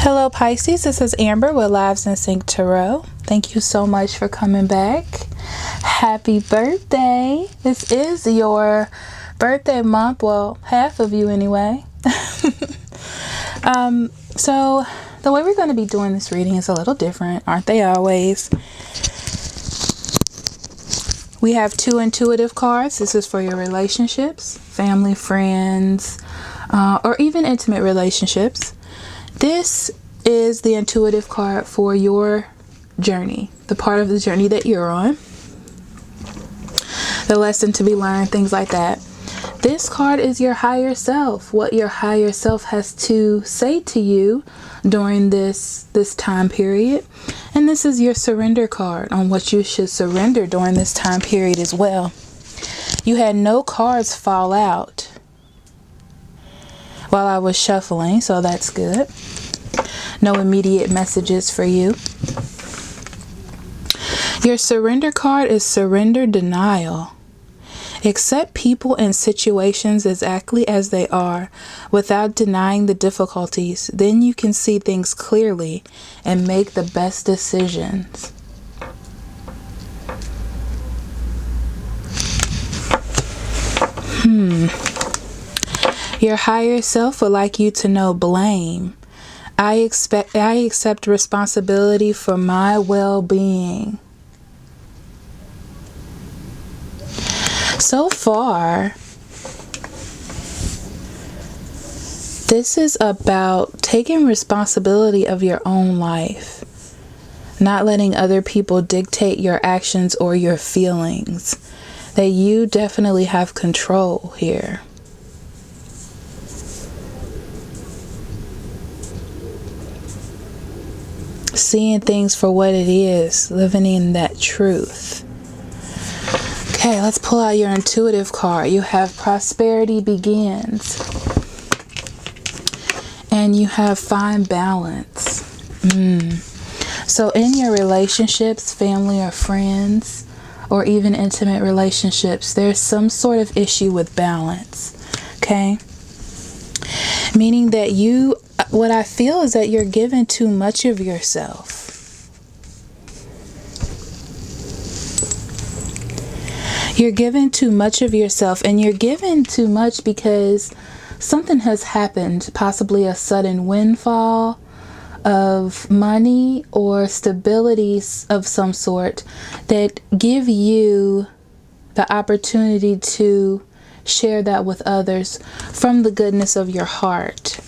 Hello Pisces, this is Amber with Lives in Sync Tarot. Thank you so much for coming back. Happy birthday. This is your birthday month. Well, half of you anyway. So the way we're going to be doing this reading is a little different, aren't they always? We have two intuitive cards. This is for your relationships, family, friends, or even intimate relationships. This is the intuitive card for your journey, the part of the journey that you're on, the lesson to be learned, things like that. This card is your higher self, what your higher self has to say to you during this time period. And this is your surrender card on what you should surrender during this time period as well. You had no cards fall out while I was shuffling, so that's good. No immediate messages for you. Your surrender card is surrender denial. Accept people and situations exactly as they are without denying the difficulties. Then you can see things clearly and make the best decisions. Your higher self would like you to know blame. I accept responsibility for my well-being. So far, this is about taking responsibility of your own life, not letting other people dictate your actions or your feelings, that you definitely have control here. Seeing things for what it is, living in that truth. Okay, let's pull out your intuitive card. You have prosperity begins. And you have find balance. So in your relationships, family or friends, or even intimate relationships, there's some sort of issue with balance. Okay? Meaning that what I feel is that you're giving too much of yourself. You're giving too much of yourself, and you're giving too much because something has happened, possibly a sudden windfall of money or stability of some sort that give you the opportunity to share that with others from the goodness of your heart.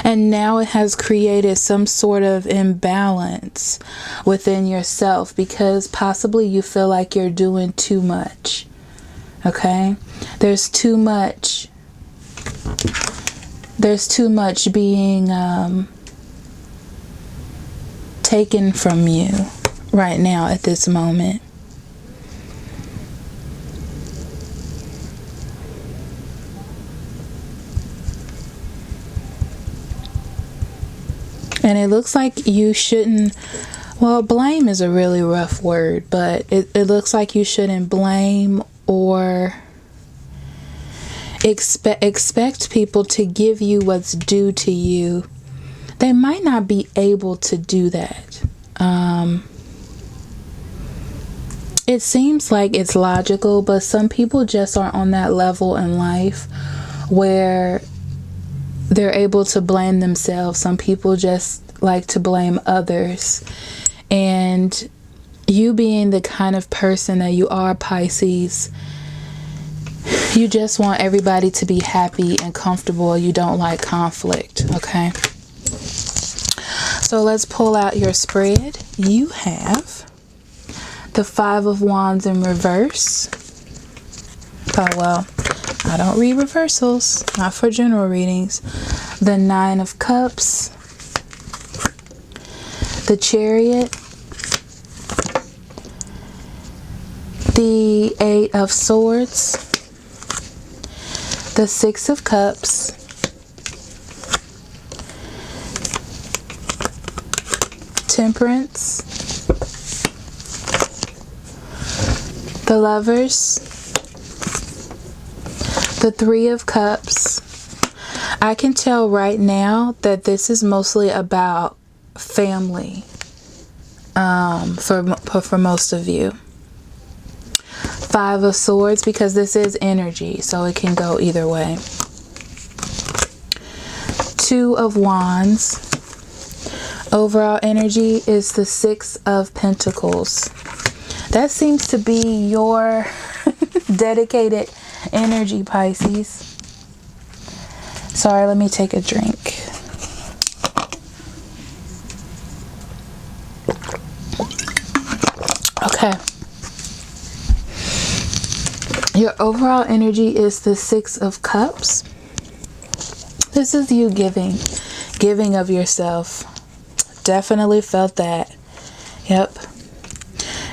And now it has created some sort of imbalance within yourself because possibly you feel like you're doing too much. Okay? There's too much being taken from you right now at this moment. And it looks like you shouldn't, well, blame is a really rough word, but it looks like you shouldn't blame or expect people to give you what's due to you. They might not be able to do that. It seems like it's logical, but some people just aren't on that level in life where they're able to blame themselves. Some people just like to blame others. And you being the kind of person that you are, Pisces, you just want everybody to be happy and comfortable. You don't like conflict, okay? So let's pull out your spread. You have the Five of Wands in reverse. Oh, well, I don't read reversals, not for general readings. The Nine of Cups, the Chariot, the Eight of Swords, the Six of Cups, Temperance, the Lovers, the Three of Cups. I can tell right now that this is mostly about family for most of you. Five of Swords, because this is energy, so it can go either way. Two of Wands. Overall energy is the Six of Pentacles. That seems to be your dedicated energy, Pisces. Sorry, let me take a drink. Okay. Your overall energy is the Six of Cups. This is you giving of yourself. Definitely felt that. Yep.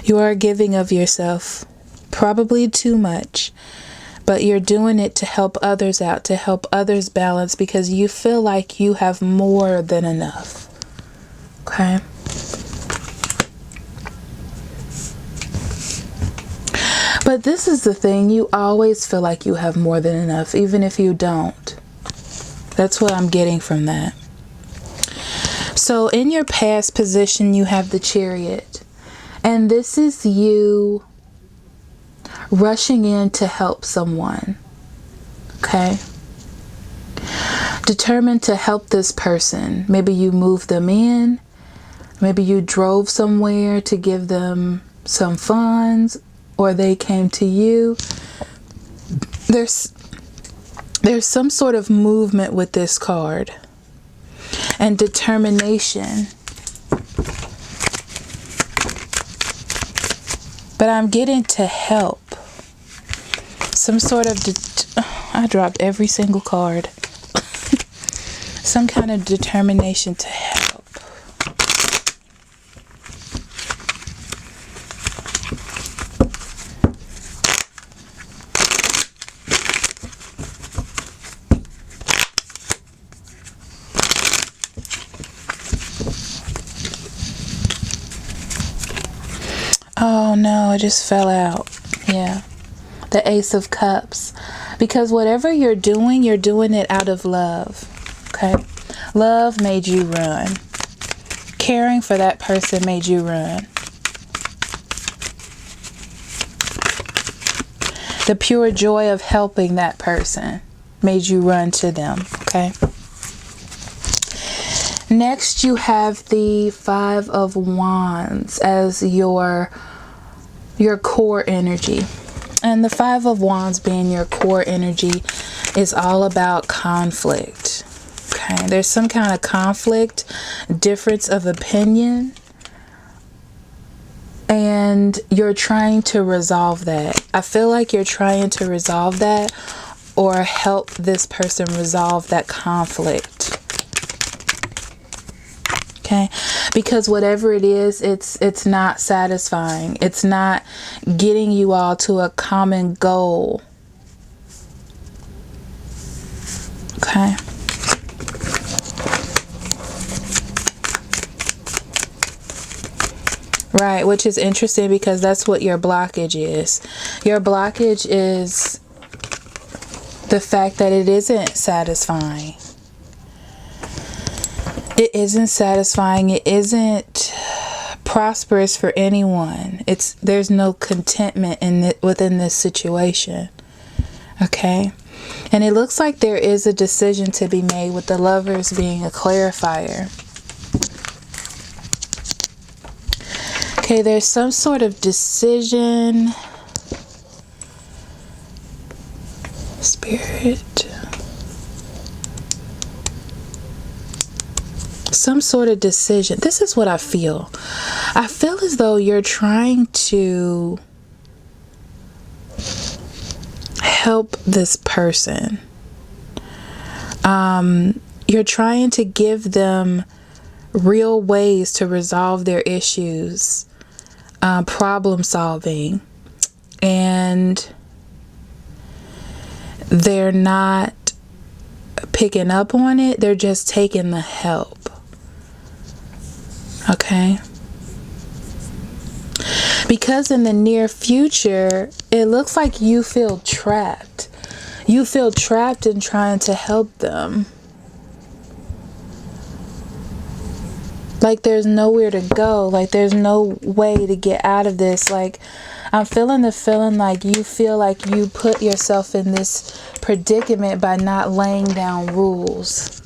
You are giving of yourself, probably too much, but you're doing it to help others out, to help others balance, because you feel like you have more than enough. Okay? But this is the thing, you always feel like you have more than enough, even if you don't. That's what I'm getting from that. So in your past position, you have the Chariot. And this is you rushing in to help someone. Okay? Determined to help this person. Maybe you moved them in. Maybe you drove somewhere to give them some funds, or they came to you. There's some sort of movement with this card. And determination. But I'm getting to help. Some sort of... I dropped every single card. Some kind of determination to help. Oh no, it just fell out. Yeah. The Ace of Cups. Because whatever you're doing it out of love. Okay? Love made you run. Caring for that person made you run. The pure joy of helping that person made you run to them. Okay? Next, you have the Five of Wands as your core energy. And the Five of Wands being your core energy is all about conflict. Okay, there's some kind of conflict, difference of opinion, and you're trying to resolve that. I feel like you're trying to resolve that or help this person resolve that conflict. Okay, because whatever it is, it's not satisfying. It's not getting you all to a common goal. Okay. Right, which is interesting because that's what your blockage is. Your blockage is the fact that it isn't satisfying. It isn't satisfying. It isn't prosperous for anyone. There's no contentment within this situation. Okay? And it looks like there is a decision to be made, with the Lovers being a clarifier. Okay, there's some sort of decision. Spirit. Some sort of decision. This is what I feel. I feel as though you're trying to help this person. You're trying to give them real ways to resolve their issues, problem solving, and they're not picking up on it. They're just taking the help. Okay? Because in the near future, it looks like you feel trapped. You feel trapped in trying to help them. Like there's nowhere to go. Like there's no way to get out of this. Like I'm feeling the feeling like you feel like you put yourself in this predicament by not laying down rules.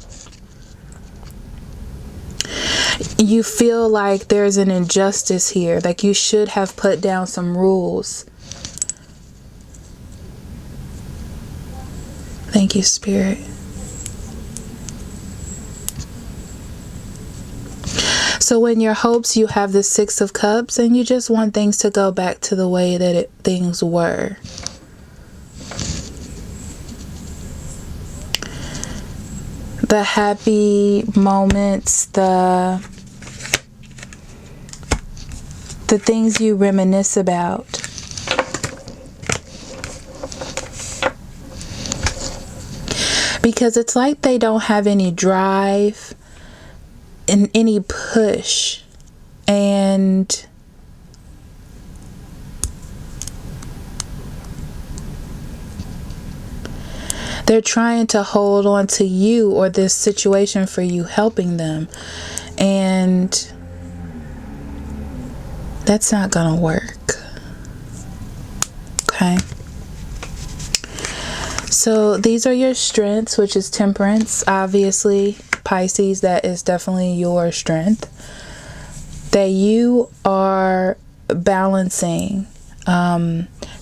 You feel like there's an injustice here. Like you should have put down some rules. Thank you, Spirit. So in your hopes, you have the Six of Cups and you just want things to go back to the way that things were. The happy moments, the things you reminisce about. Because it's like they don't have any drive and any push. And they're trying to hold on to you or this situation for you helping them. And that's not gonna work. Okay. So these are your strengths, which is temperance. Obviously, Pisces, that is definitely your strength. That you are balancing,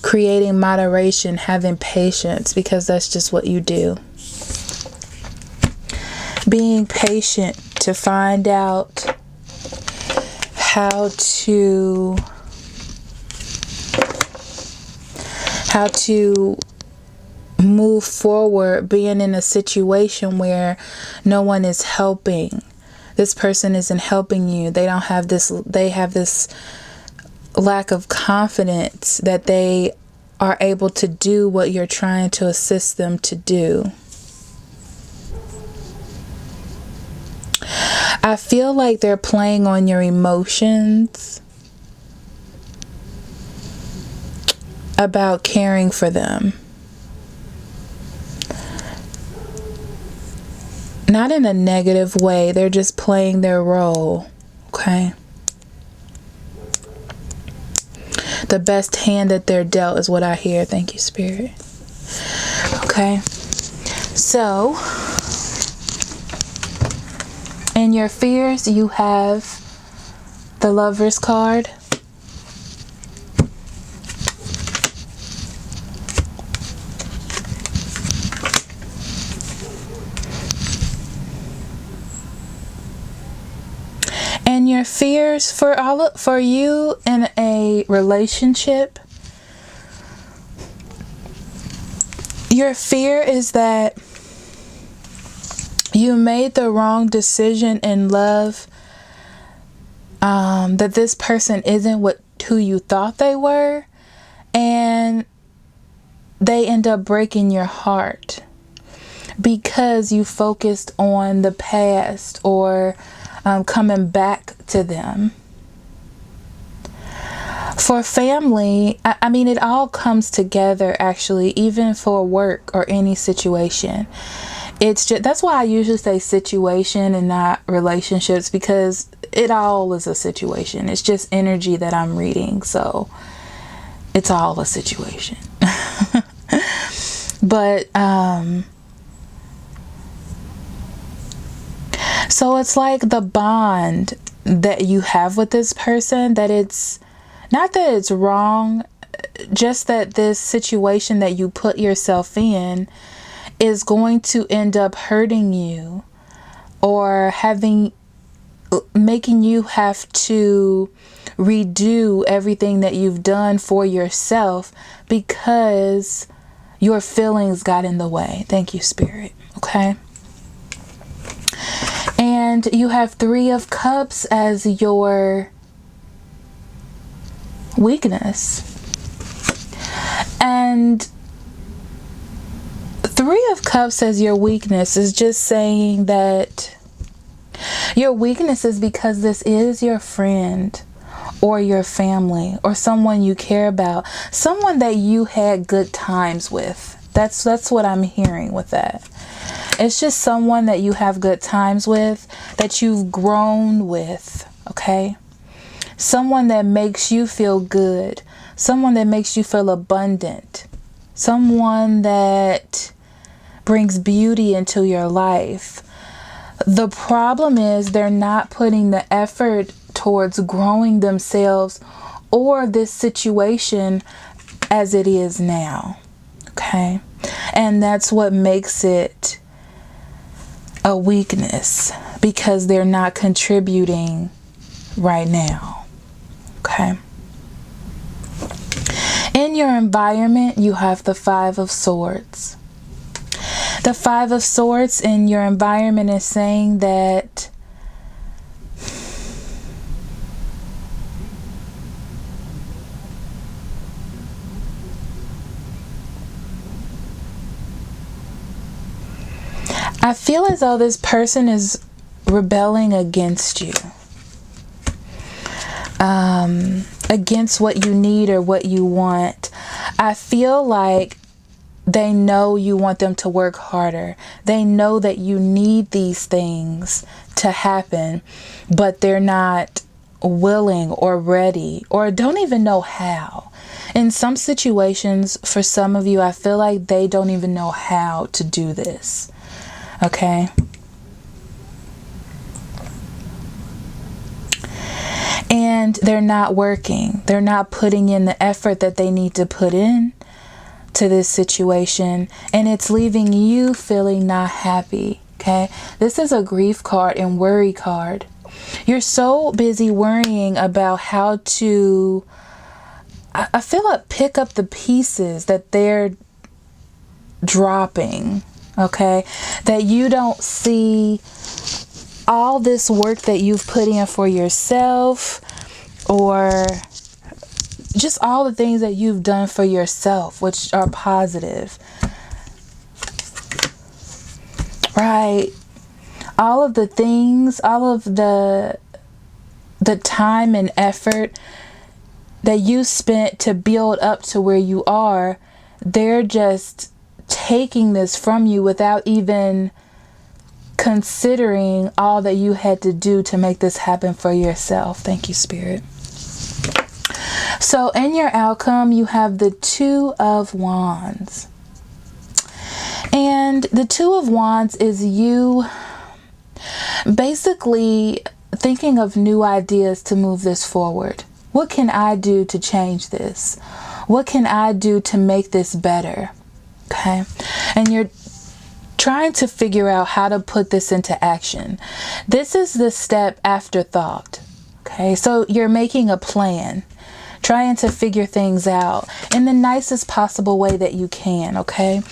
creating moderation, having patience, because that's just what you do. Being patient to find out how to move forward, being in a situation where no one is helping. This person isn't helping you. They have this lack of confidence that they are able to do what you're trying to assist them to do. I feel like they're playing on your emotions about caring for them. Not in a negative way. They're just playing their role. Okay. The best hand that they're dealt is what I hear. Thank you, Spirit. Okay. So, in your fears, you have the Lover's card. And your fears for you in a relationship, your fear is that you made the wrong decision in love, that this person isn't who you thought they were, and they end up breaking your heart because you focused on the past or coming back to them. For family, I mean, it all comes together actually, even for work or any situation. It's just, that's why I usually say situation and not relationships, because it all is a situation. It's just energy that I'm reading, so it's all a situation. But so it's like the bond that you have with this person, that it's not that it's wrong, just that this situation that you put yourself in is going to end up hurting you or making you have to redo everything that you've done for yourself because your feelings got in the way. Thank you, Spirit. Okay. And you have Three of Cups as your weakness. And Three of Cups as your weakness is just saying that your weakness is because this is your friend or your family or someone you care about, someone that you had good times with. That's what I'm hearing with that. It's just someone that you have good times with, that you've grown with, okay? Someone that makes you feel good. Someone that makes you feel abundant. Someone that brings beauty into your life. The problem is they're not putting the effort towards growing themselves or this situation as it is now. Okay? And that's what makes it a weakness, because they're not contributing right now. Okay? In your environment, you have the Five of Swords. The Five of Swords in your environment is saying that I feel as though this person is rebelling against you. Against what you need or what you want. I feel like they know you want them to work harder. They know that you need these things to happen, but they're not willing or ready or don't even know how. In some situations, for some of you, I feel like they don't even know how to do this. Okay? And they're not working. They're not putting in the effort that they need to put in to this situation. And it's leaving you feeling not happy. Okay? This is a grief card and worry card. You're so busy worrying about how to, I feel like, pick up the pieces that they're dropping. Okay? That you don't see all this work that you've put in for yourself, or just all the things that you've done for yourself, which are positive. Right? All of the things, all of the time and effort that you spent to build up to where you are, they're just taking this from you without even considering all that you had to do to make this happen for yourself. Thank you, Spirit. So in your outcome, you have the Two of Wands. And the Two of Wands is you basically thinking of new ideas to move this forward. What can I do to change this? What can I do to make this better? Okay. And you're trying to figure out how to put this into action. This is the step after thought. Okay, so you're making a plan, trying to figure things out in the nicest possible way that you can. Okay,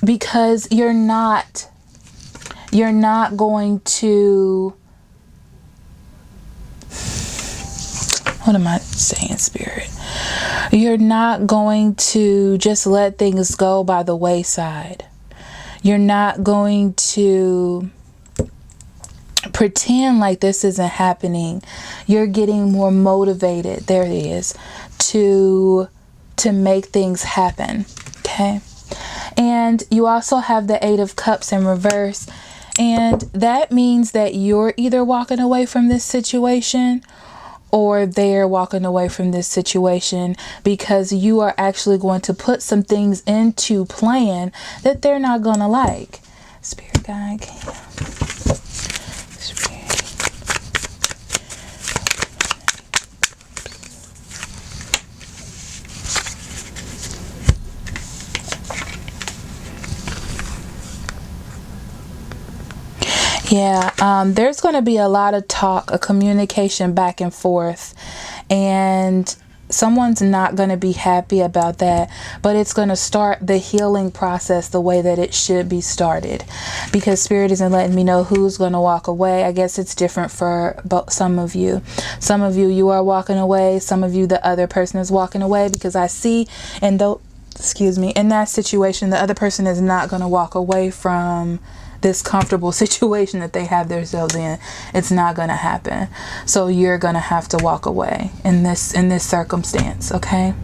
because you're not going to, what am I saying, Spirit? You're not going to just let things go by the wayside. You're not going to pretend like this isn't happening. You're getting more motivated. There it is. To make things happen. Okay. And you also have the Eight of Cups in reverse. And that means that you're either walking away from this situation, or they're walking away from this situation, because you are actually going to put some things into plan that they're not going to like. Spirit guide. Yeah, there's going to be a lot of talk, a communication back and forth, and someone's not going to be happy about that, but it's going to start the healing process the way that it should be started, because Spirit isn't letting me know who's going to walk away. I guess it's different for some of you. Some of you are walking away. Some of you, the other person is walking away, because I see, and in that situation, the other person is not going to walk away from this comfortable situation that they have themselves in. It's not going to happen. So you're going to have to walk away in this circumstance. Okay,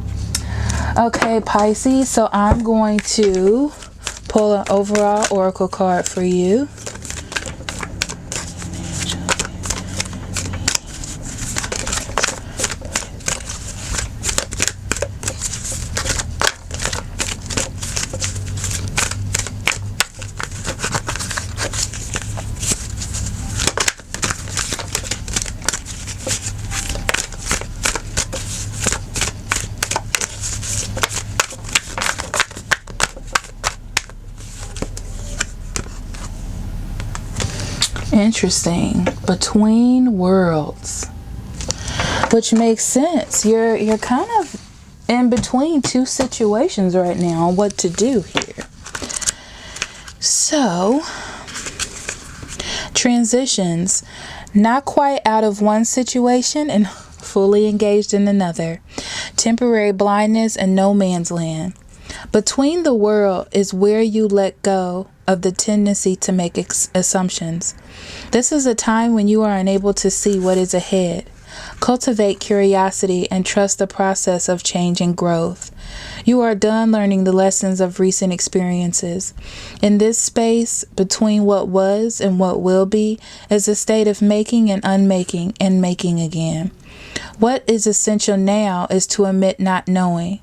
Pisces. So I'm going to pull an overall oracle card for you. Interesting. Between worlds, which makes sense. You're kind of in between two situations right now on what to do here. So, transitions, not quite out of one situation and fully engaged in another. Temporary blindness and no man's land. Between the world is where you let go of the tendency to make assumptions. This is a time when you are unable to see what is ahead. Cultivate curiosity and trust the process of change and growth. You are done learning the lessons of recent experiences. In this space between what was and what will be is a state of making and unmaking and making again. What is essential now is to admit not knowing.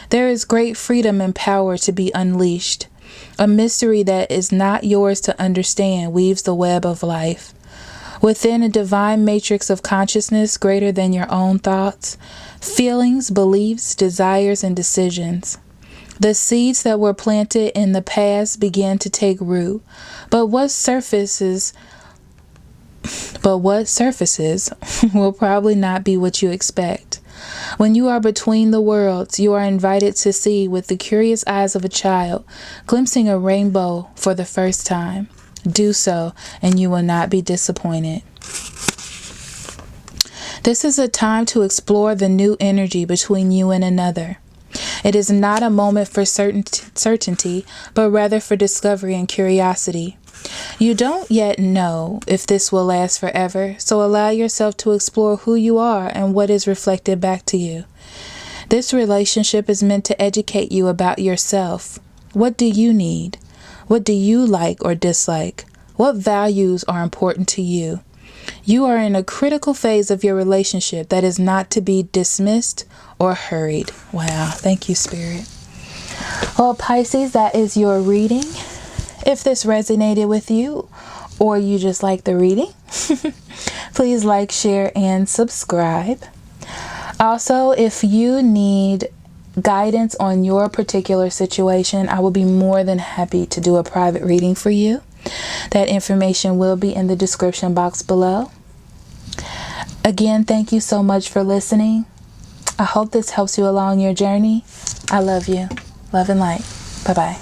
There is great freedom and power to be unleashed. A mystery that is not yours to understand weaves the web of life. Within a divine matrix of consciousness greater than your own thoughts, feelings, beliefs, desires, and decisions. The seeds that were planted in the past began to take root, but what surfaces will probably not be what you expect. When you are between the worlds, you are invited to see with the curious eyes of a child, glimpsing a rainbow for the first time. Do so, and you will not be disappointed. This is a time to explore the new energy between you and another. It is not a moment for certainty, but rather for discovery and curiosity. You don't yet know if this will last forever, so allow yourself to explore who you are and what is reflected back to you. This relationship is meant to educate you about yourself. What do you need? What do you like or dislike? What values are important to you? You are in a critical phase of your relationship that is not to be dismissed or hurried. Wow, thank you, Spirit. Well, Pisces, that is your reading. If this resonated with you or you just like the reading, please like, share, and subscribe. Also, if you need guidance on your particular situation, I will be more than happy to do a private reading for you. That information will be in the description box below. Again, thank you so much for listening. I hope this helps you along your journey. I love you. Love and light. Bye-bye.